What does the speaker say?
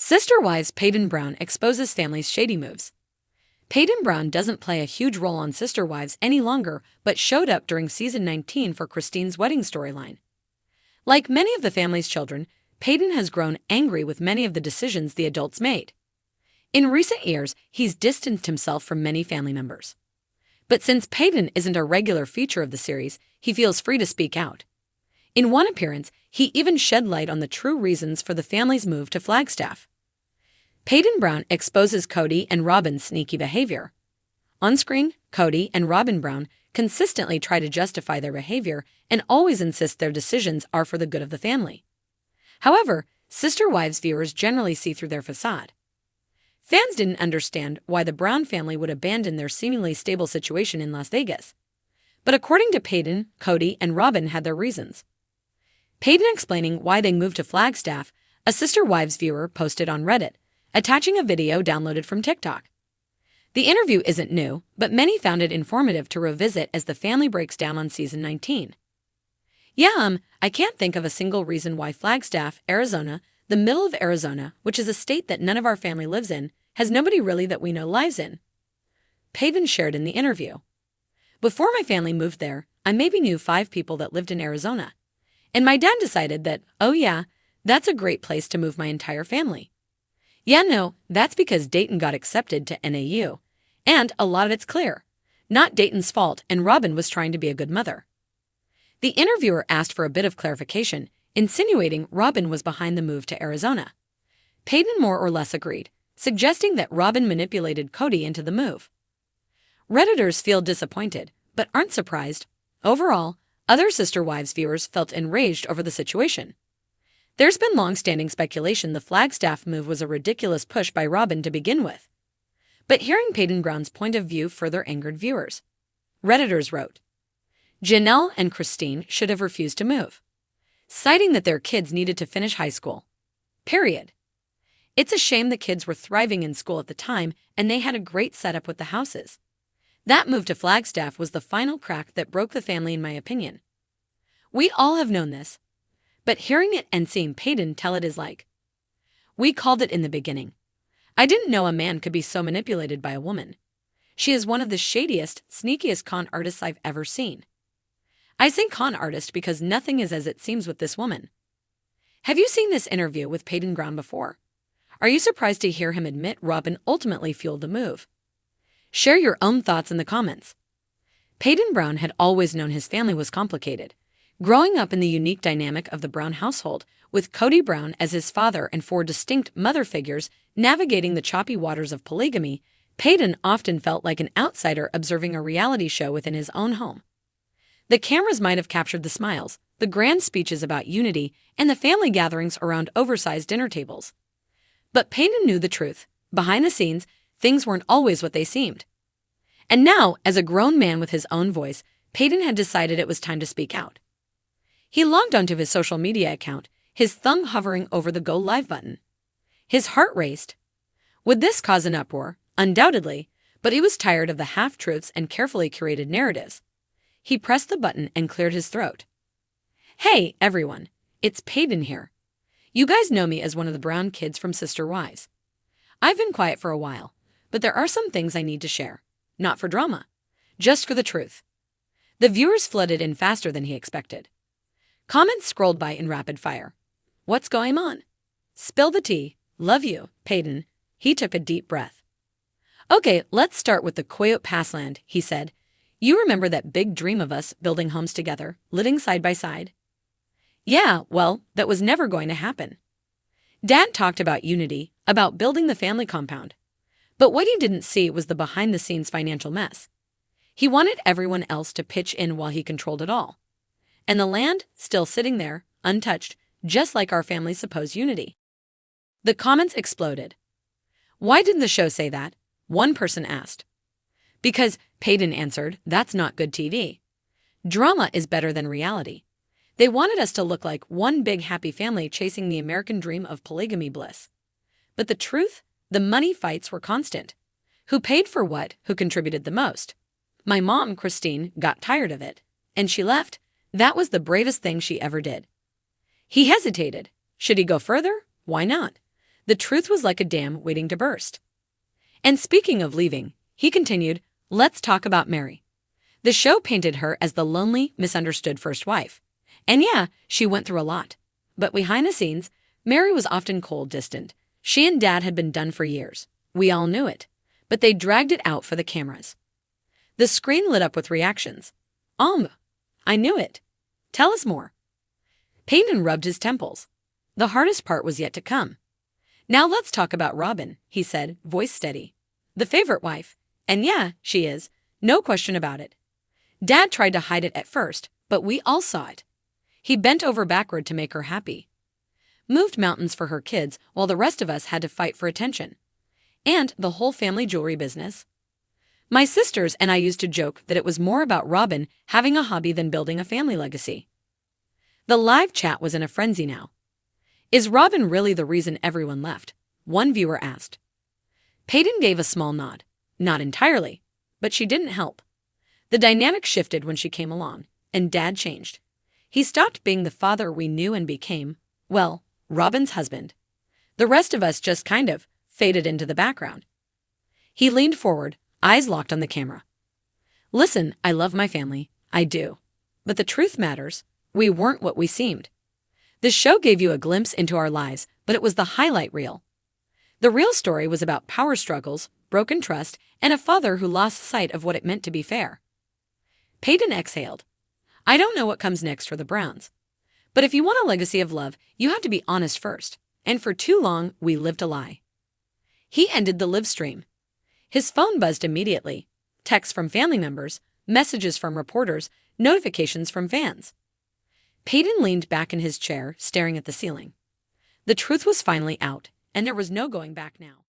Sister wives Paedon Brown exposes family's shady moves. Paedon Brown doesn't play a huge role on Sister Wives any longer, but showed up during season 19 for Cristin's wedding storyline. Like many of the family's children, Paedon has grown angry with many of the decisions the adults made. In recent years, he's distanced himself from many family members. But since Paedon isn't a regular feature of the series, he feels free to speak out. In one appearance, he even shed light on the true reasons for the family's move to Flagstaff. Paedon Brown exposes Cody and Robin's sneaky behavior. On screen, Cody and Robin Brown consistently try to justify their behavior and always insist their decisions are for the good of the family. However, Sister Wives viewers generally see through their facade. Fans didn't understand why the Brown family would abandon their seemingly stable situation in Las Vegas. But according to Paedon, Cody and Robin had their reasons. Paedon explaining why they moved to Flagstaff, a Sister Wives viewer posted on Reddit, attaching a video downloaded from TikTok. The interview isn't new, but many found it informative to revisit as the family breaks down on season 19. I can't think of a single reason why Flagstaff, Arizona, the middle of Arizona, which is a state that none of our family lives in, has nobody really that we know lives in. Paedon shared in the interview. Before my family moved there, I maybe knew 5 people that lived in Arizona. And my dad decided that, that's a great place to move my entire family. That's because Dayton got accepted to NAU. And a lot of it's clear. Not Dayton's fault, and Robin was trying to be a good mother. The interviewer asked for a bit of clarification, insinuating Robin was behind the move to Arizona. Paedon more or less agreed, suggesting that Robin manipulated Cody into the move. Redditors feel disappointed, but aren't surprised. Overall, other Sister Wives viewers felt enraged over the situation. There's been long-standing speculation the Flagstaff move was a ridiculous push by Robin to begin with. But hearing Paedon Brown's point of view further angered viewers. Redditors wrote, Janelle and Cristin should have refused to move, citing that their kids needed to finish high school. Period. It's a shame the kids were thriving in school at the time and they had a great setup with the houses. That move to Flagstaff was the final crack that broke the family in my opinion. We all have known this. But hearing it and seeing Paedon tell it is like, we called it in the beginning. I didn't know a man could be so manipulated by a woman. She is one of the shadiest, sneakiest con artists I've ever seen. I say con artist because nothing is as it seems with this woman. Have you seen this interview with Paedon Brown before? Are you surprised to hear him admit Robin ultimately fueled the move? Share your own thoughts in the comments. Paedon Brown had always known his family was complicated. Growing up in the unique dynamic of the Brown household, with Cody Brown as his father and 4 distinct mother figures navigating the choppy waters of polygamy, Paedon often felt like an outsider observing a reality show within his own home. The cameras might have captured the smiles, the grand speeches about unity, and the family gatherings around oversized dinner tables. But Paedon knew the truth. Behind the scenes, things weren't always what they seemed. And now, as a grown man with his own voice, Paedon had decided it was time to speak out. He logged onto his social media account, his thumb hovering over the Go Live button. His heart raced. Would this cause an uproar? Undoubtedly, but he was tired of the half-truths and carefully curated narratives. He pressed the button and cleared his throat. Hey, everyone, it's Paedon here. You guys know me as one of the Brown kids from Sister Wives. I've been quiet for a while, but there are some things I need to share. Not for drama, just for the truth. The viewers flooded in faster than he expected. Comments scrolled by in rapid fire. What's going on? Spill the tea. Love you, Paedon. He took a deep breath. Okay, let's start with the Coyote Passland, he said. You remember that big dream of us building homes together, living side by side? Yeah, well, that was never going to happen. Dad talked about unity, about building the family compound. But what he didn't see was the behind-the-scenes financial mess. He wanted everyone else to pitch in while he controlled it all. And the land, still sitting there, untouched, just like our family's supposed unity. The comments exploded. Why didn't the show say that? One person asked. Because, Paedon answered, that's not good TV. Drama is better than reality. They wanted us to look like one big happy family chasing the American dream of polygamy bliss. But the truth? The money fights were constant. Who paid for what? Who contributed the most? My mom, Cristin, got tired of it. And she left. That was the bravest thing she ever did. He hesitated. Should he go further? Why not? The truth was like a dam waiting to burst. And speaking of leaving, he continued, let's talk about Mary. The show painted her as the lonely, misunderstood first wife. And yeah, she went through a lot. But behind the scenes, Mary was often cold, distant. She and Dad had been done for years. We all knew it. But they dragged it out for the cameras. The screen lit up with reactions. I knew it. Tell us more. Paedon rubbed his temples. The hardest part was yet to come. Now let's talk about Robin, he said, voice steady. The favorite wife. And yeah, she is. No question about it. Dad tried to hide it at first, but we all saw it. He bent over backward to make her happy. Moved mountains for her kids while the rest of us had to fight for attention. And the whole family jewelry business. My sisters and I used to joke that it was more about Robin having a hobby than building a family legacy. The live chat was in a frenzy now. Is Robin really the reason everyone left? One viewer asked. Paedon gave a small nod. Not entirely, but she didn't help. The dynamic shifted when she came along, and Dad changed. He stopped being the father we knew and became, well, Robin's husband. The rest of us just kind of faded into the background. He leaned forward, eyes locked on the camera. Listen, I love my family. I do. But the truth matters. We weren't what we seemed. The show gave you a glimpse into our lives, but it was the highlight reel. The real story was about power struggles, broken trust, and a father who lost sight of what it meant to be fair. Paedon exhaled. I don't know what comes next for the Browns. But if you want a legacy of love, you have to be honest first. And for too long, we lived a lie. He ended the live stream. His phone buzzed immediately. Texts from family members, messages from reporters, notifications from fans. Paedon leaned back in his chair, staring at the ceiling. The truth was finally out, and there was no going back now.